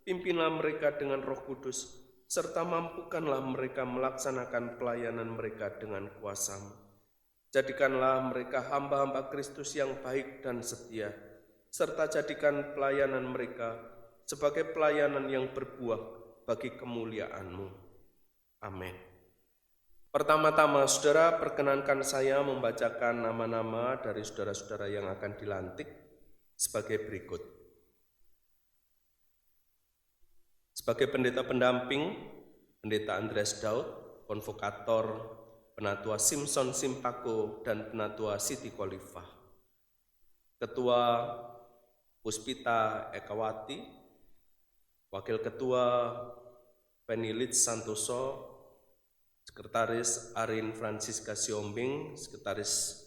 pimpinlah mereka dengan Roh Kudus, serta mampukanlah mereka melaksanakan pelayanan mereka dengan kuasa-Mu. Jadikanlah mereka hamba-hamba Kristus yang baik dan setia, serta jadikan pelayanan mereka sebagai pelayanan yang berbuah bagi kemuliaan-Mu. Amin. Pertama-tama, saudara, perkenankan saya membacakan nama-nama dari saudara-saudara yang akan dilantik sebagai berikut. Sebagai pendeta pendamping, Pendeta Andreas Daud, konvokator, Penatua Simpson Simpako, dan Penatua Siti Khalifah. Ketua Puspita Ekawati, Wakil Ketua Penilit Santoso, Sekretaris Arin Francisca Siombing, Sekretaris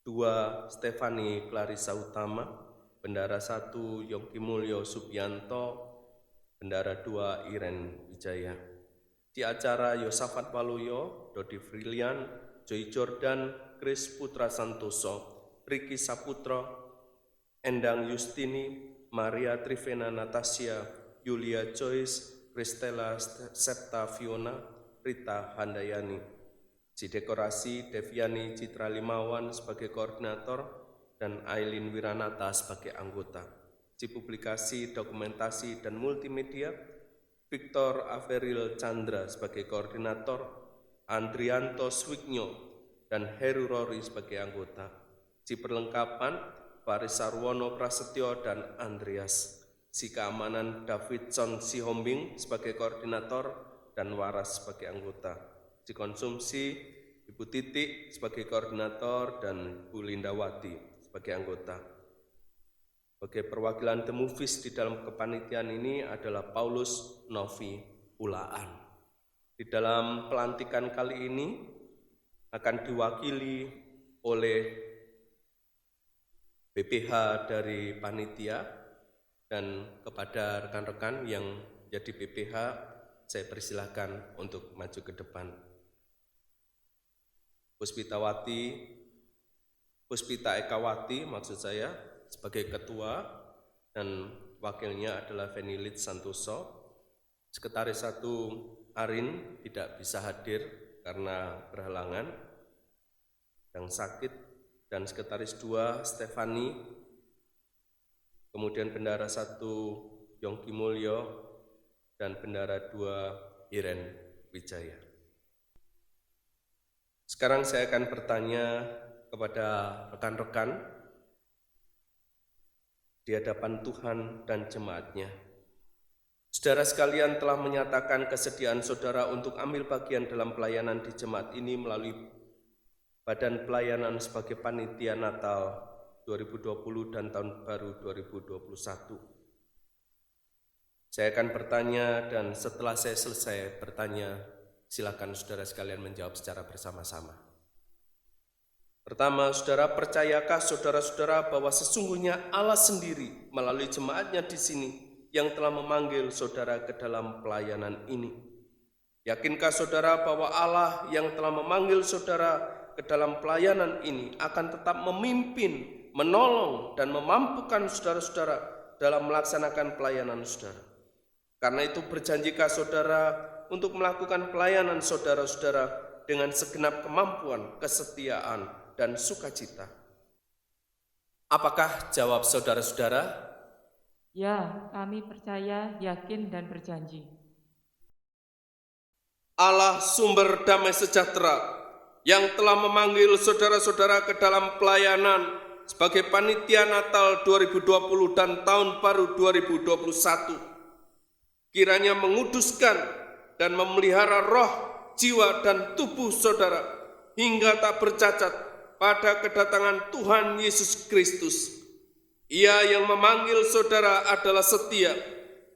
2 Stefani Clarissa Utama, Bendara 1 Yongki Mulyo Subianto, Bendara 2 Iren Wijaya. Di acara Yosafat Waluyo, Dodi Frilian, Joy Jordan, Chris Putra Santoso, Riki Saputro, Endang Yustini, Maria Trivena Natasha, Yulia Joyce, Kristela Septa Fiona, Rita Handayani. Di dekorasi, Deviani Citra Limawan sebagai koordinator dan Aileen Wiranata sebagai anggota. Di publikasi, dokumentasi, dan multimedia, Victor Averil Chandra sebagai koordinator, Andrianto Swigno dan Heru Rory sebagai anggota. Di perlengkapan, Faris Sarwono Prasetyo dan Andreas. Si Keamanan Davidson Sihombing sebagai koordinator dan Waras sebagai anggota. Si Konsumsi Ibu Titik sebagai koordinator dan Bu Lindawati sebagai anggota. Sebagai perwakilan The Movies di dalam kepanitiaan ini adalah Paulus Novi Ulaan. Di dalam pelantikan kali ini akan diwakili oleh BPH dari panitia, dan kepada rekan-rekan yang jadi BPH saya persilahkan untuk maju ke depan. Puspita Ekawati maksud saya sebagai ketua, dan wakilnya adalah Venilit Santoso. Sekretaris 1 Arin tidak bisa hadir karena berhalangan yang sakit, dan Sekretaris 2 Stefani, kemudian Bendara 1 Yongki Mulyo, dan Bendara 2 Iren Wijaya. Sekarang saya akan bertanya kepada rekan-rekan di hadapan Tuhan dan jemaatnya. Saudara sekalian telah menyatakan kesediaan saudara untuk ambil bagian dalam pelayanan di jemaat ini melalui Badan Pelayanan sebagai Panitia Natal 2020 dan Tahun Baru 2021. Saya akan bertanya, dan setelah saya selesai bertanya, silakan saudara sekalian menjawab secara bersama-sama. Pertama, saudara, percayakah saudara-saudara bahwa sesungguhnya Allah sendiri melalui jemaatnya di sini yang telah memanggil saudara ke dalam pelayanan ini? Yakinkah saudara bahwa Allah yang telah memanggil saudara ke dalam pelayanan ini akan tetap memimpin, menolong, dan memampukan saudara-saudara dalam melaksanakan pelayanan saudara? Karena itu berjanjikah saudara untuk melakukan pelayanan saudara-saudara dengan segenap kemampuan, kesetiaan, dan sukacita? Apakah jawab saudara-saudara? Ya, kami percaya, yakin, dan berjanji. Allah sumber damai sejahtera yang telah memanggil saudara-saudara ke dalam pelayanan sebagai panitia Natal 2020 dan Tahun Baru 2021, kiranya menguduskan dan memelihara roh, jiwa, dan tubuh saudara hingga tak bercacat pada kedatangan Tuhan Yesus Kristus. Ia yang memanggil saudara adalah setia,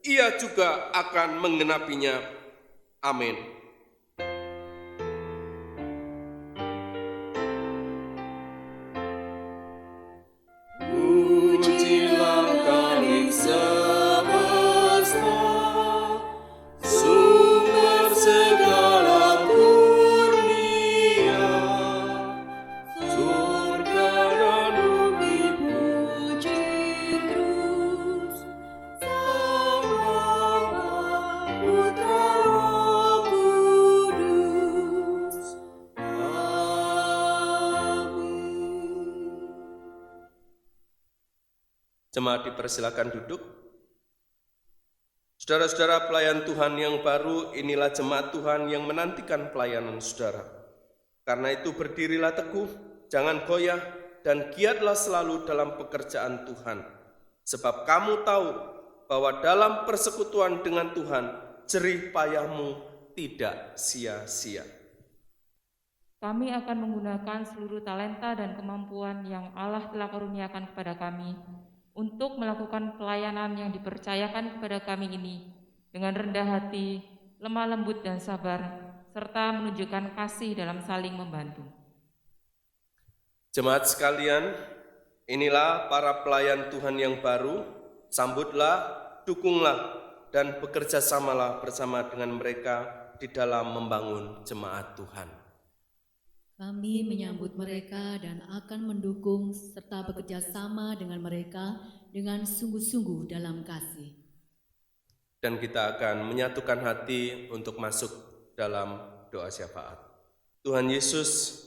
ia juga akan menggenapinya. Amin. Pujilah Kalik semesta, sumber segala kurnia, surga dan bumi puji terus, Sang Bapa, Putra, Roh Kudus. Amin. Jemaat dipersilakan duduk. Saudara-saudara pelayan Tuhan yang baru, inilah jemaat Tuhan yang menantikan pelayanan saudara. Karena itu berdirilah teguh, jangan goyah, dan giatlah selalu dalam pekerjaan Tuhan. Sebab kamu tahu bahwa dalam persekutuan dengan Tuhan, jerih payahmu tidak sia-sia. Kami akan menggunakan seluruh talenta dan kemampuan yang Allah telah karuniakan kepada kami untuk melakukan pelayanan yang dipercayakan kepada kami ini dengan rendah hati, lemah lembut, dan sabar, serta menunjukkan kasih dalam saling membantu. Jemaat sekalian, inilah para pelayan Tuhan yang baru. Sambutlah, dukunglah, dan bekerja samalah bersama dengan mereka di dalam membangun jemaat Tuhan. Kami menyambut mereka dan akan mendukung serta bekerja sama dengan mereka dengan sungguh-sungguh dalam kasih. Dan kita akan menyatukan hati untuk masuk dalam doa syafaat. Tuhan Yesus,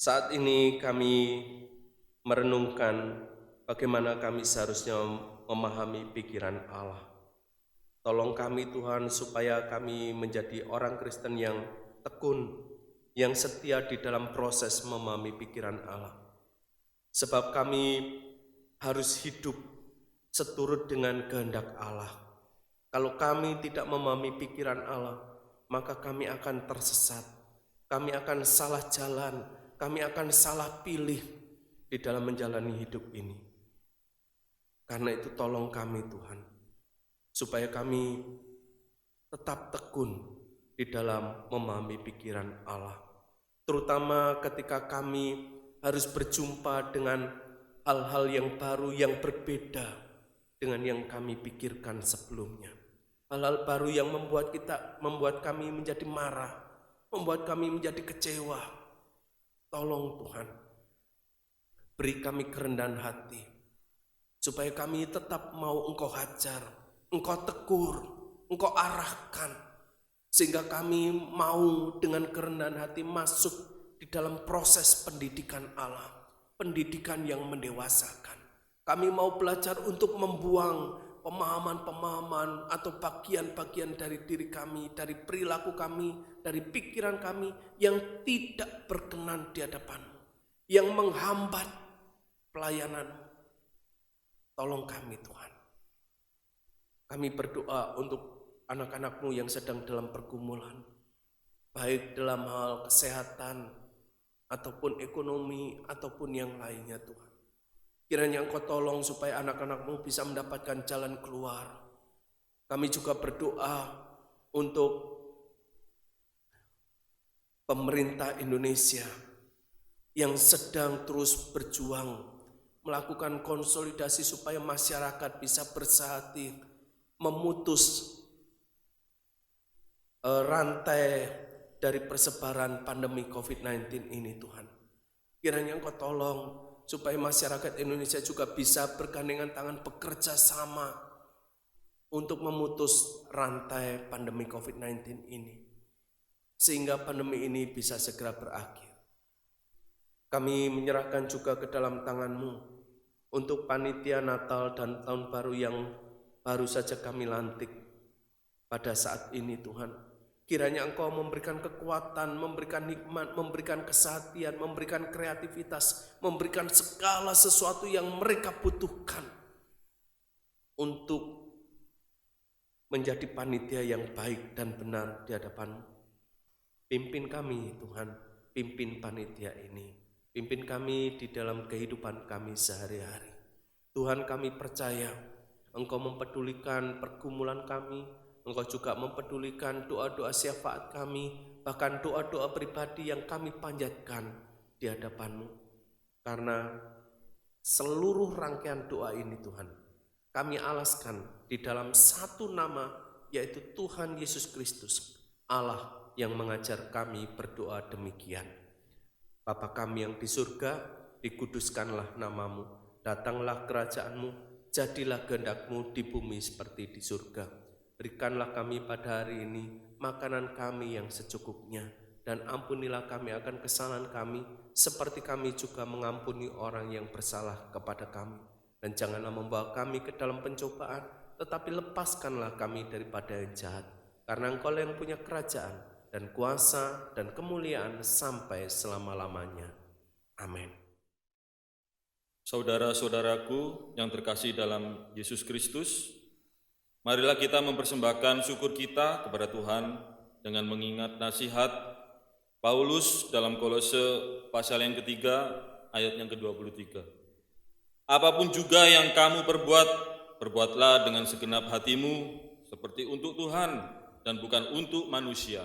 saat ini kami merenungkan bagaimana kami seharusnya memahami pikiran Allah. Tolong kami Tuhan supaya kami menjadi orang Kristen yang tekun, yang setia di dalam proses memahami pikiran Allah. Sebab kami harus hidup seturut dengan kehendak Allah. Kalau kami tidak memahami pikiran Allah, maka kami akan tersesat. Kami akan salah jalan, kami akan salah pilih di dalam menjalani hidup ini. Karena itu tolong kami Tuhan, supaya kami tetap tekun di dalam memahami pikiran Allah. Terutama ketika kami harus berjumpa dengan hal-hal yang baru, yang berbeda dengan yang kami pikirkan sebelumnya. Hal-hal baru yang membuat kami menjadi marah, membuat kami menjadi kecewa. Tolong Tuhan, beri kami kerendahan hati, supaya kami tetap mau Engkau hajar, Engkau tegur, Engkau arahkan, sehingga kami mau dengan kerendahan hati masuk di dalam proses pendidikan Allah, pendidikan yang mendewasakan. Kami mau belajar untuk membuang pemahaman-pemahaman atau bagian-bagian dari diri kami, dari perilaku kami, dari pikiran kami yang tidak berkenan di hadapan-Mu, yang menghambat pelayanan-Mu. Tolong kami Tuhan. Kami berdoa untuk anak-anak-Mu yang sedang dalam pergumulan, baik dalam hal kesehatan, ataupun ekonomi, ataupun yang lainnya Tuhan. Kiranya Engkau tolong supaya anak-anak-Mu bisa mendapatkan jalan keluar. Kami juga berdoa untuk pemerintah Indonesia yang sedang terus berjuang melakukan konsolidasi supaya masyarakat bisa bersatu memutus rantai dari persebaran pandemi COVID-19 ini Tuhan. Kiranya Engkau tolong supaya masyarakat Indonesia juga bisa bergandengan tangan bekerja sama untuk memutus rantai pandemi COVID-19 ini, sehingga pandemi ini bisa segera berakhir. Kami menyerahkan juga ke dalam tangan-Mu untuk panitia Natal dan Tahun Baru yang baru saja kami lantik pada saat ini Tuhan. Kiranya Engkau memberikan kekuatan, memberikan hikmat, memberikan kesehatan, memberikan kreativitas, memberikan segala sesuatu yang mereka butuhkan untuk menjadi panitia yang baik dan benar di hadapan-Mu. Pimpin kami Tuhan, pimpin panitia ini, pimpin kami di dalam kehidupan kami sehari-hari. Tuhan, kami percaya Engkau mempedulikan pergumulan kami, Engkau juga mempedulikan doa-doa syafaat kami, bahkan doa-doa pribadi yang kami panjatkan di hadapan-Mu. Karena seluruh rangkaian doa ini Tuhan, kami alaskan di dalam satu nama, yaitu Tuhan Yesus Kristus, Allah yang mengajar kami berdoa demikian. Bapa kami yang di surga, dikuduskanlah nama-Mu, datanglah kerajaan-Mu, jadilah kehendak-Mu di bumi seperti di surga. Berikanlah kami pada hari ini makanan kami yang secukupnya, dan ampunilah kami akan kesalahan kami, seperti kami juga mengampuni orang yang bersalah kepada kami. Dan janganlah membawa kami ke dalam pencobaan, tetapi lepaskanlah kami daripada yang jahat. Karena Engkau yang punya kerajaan dan kuasa dan kemuliaan sampai selama-lamanya. Amin. Saudara-saudaraku yang terkasih dalam Yesus Kristus, marilah kita mempersembahkan syukur kita kepada Tuhan dengan mengingat nasihat Paulus dalam Kolose pasal yang ketiga ayat yang ke-23. Apapun juga yang kamu perbuat, perbuatlah dengan segenap hatimu seperti untuk Tuhan dan bukan untuk manusia.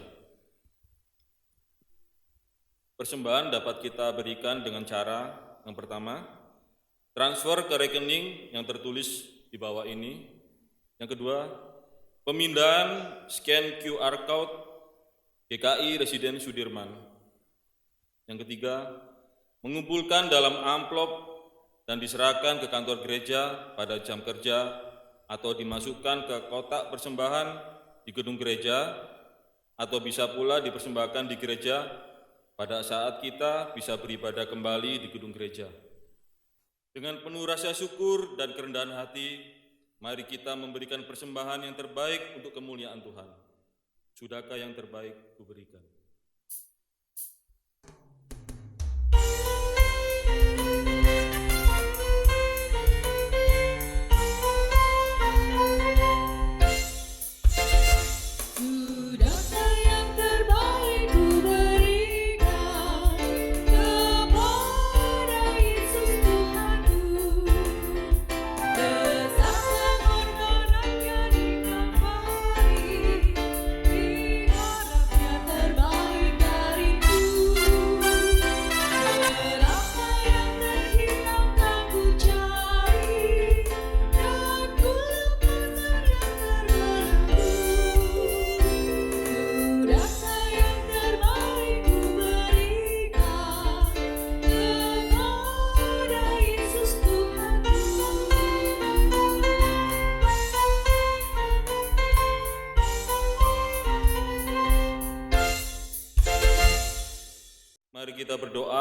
Persembahan dapat kita berikan dengan cara yang pertama, transfer ke rekening yang tertulis di bawah ini. Yang kedua, pemindahan scan QR Code GKI Residen Sudirman. Yang ketiga, mengumpulkan dalam amplop dan diserahkan ke kantor gereja pada jam kerja atau dimasukkan ke kotak persembahan di gedung gereja, atau bisa pula dipersembahkan di gereja pada saat kita bisa beribadah kembali di gedung gereja. Dengan penuh rasa syukur dan kerendahan hati, mari kita memberikan persembahan yang terbaik untuk kemuliaan Tuhan. Sudahkah yang terbaik kuberikan?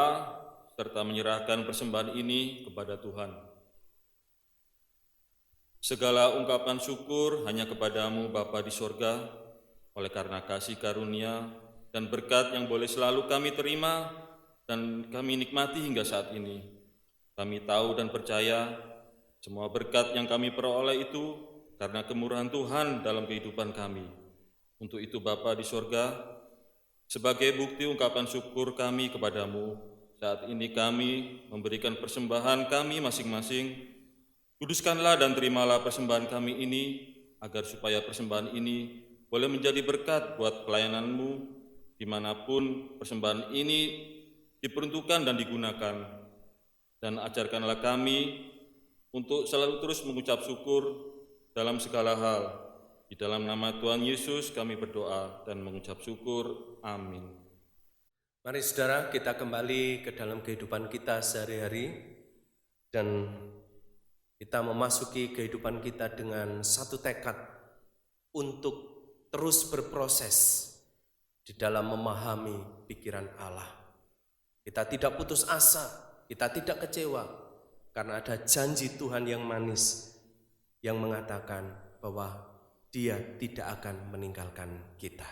berdoa serta menyerahkan persembahan ini kepada Tuhan. Segala ungkapan syukur hanya kepadamu Bapa di sorga, oleh karena kasih karunia dan berkat yang boleh selalu kami terima dan kami nikmati hingga saat ini. Kami tahu dan percaya semua berkat yang kami peroleh itu karena kemurahan Tuhan dalam kehidupan kami. Untuk itu Bapa di sorga, sebagai bukti ungkapan syukur kami kepadamu, saat ini kami memberikan persembahan kami masing-masing. Kuduskanlah dan terimalah persembahan kami ini, agar supaya persembahan ini boleh menjadi berkat buat pelayananmu, dimanapun persembahan ini diperuntukkan dan digunakan. Dan ajarkanlah kami untuk selalu terus mengucap syukur dalam segala hal. Di dalam nama Tuhan Yesus kami berdoa dan mengucap syukur. Amin. Mari saudara, kita kembali ke dalam kehidupan kita sehari-hari dan kita memasuki kehidupan kita dengan satu tekad untuk terus berproses di dalam memahami pikiran Allah. Kita tidak putus asa, kita tidak kecewa karena ada janji Tuhan yang manis yang mengatakan bahwa Dia tidak akan meninggalkan kita.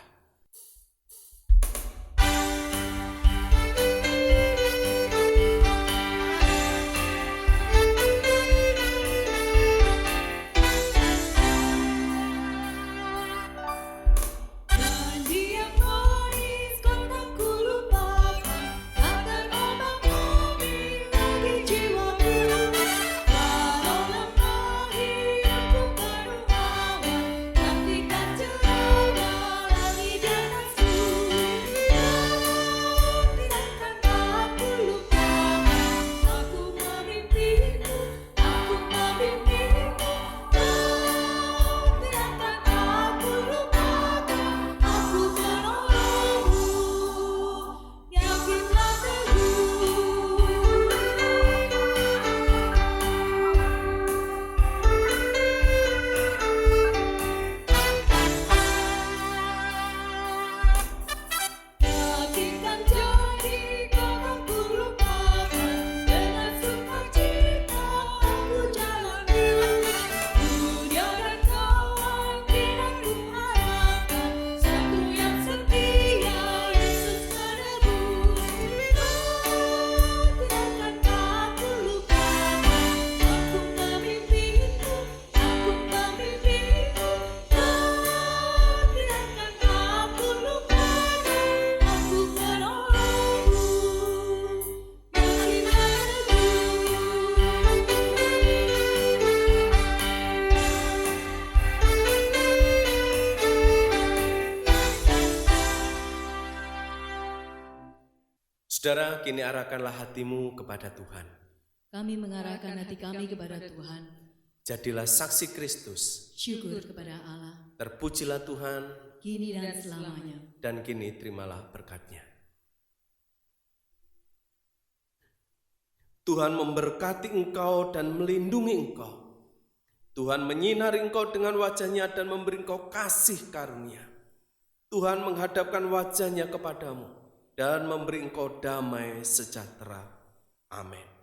Saudara, kini arahkanlah hatimu kepada Tuhan. Kami mengarahkan hati kami kepada Tuhan. Jadilah saksi Kristus. Syukur kepada Allah, Terpujilah Tuhan, kini dan selamanya. dan kini terimalah berkat-Nya. Tuhan memberkati engkau dan melindungi engkau. Tuhan menyinari engkau dengan wajah-Nya dan memberi engkau kasih karunia. Tuhan menghadapkan wajah-Nya kepadamu dan memberi engkau damai sejahtera. Amin.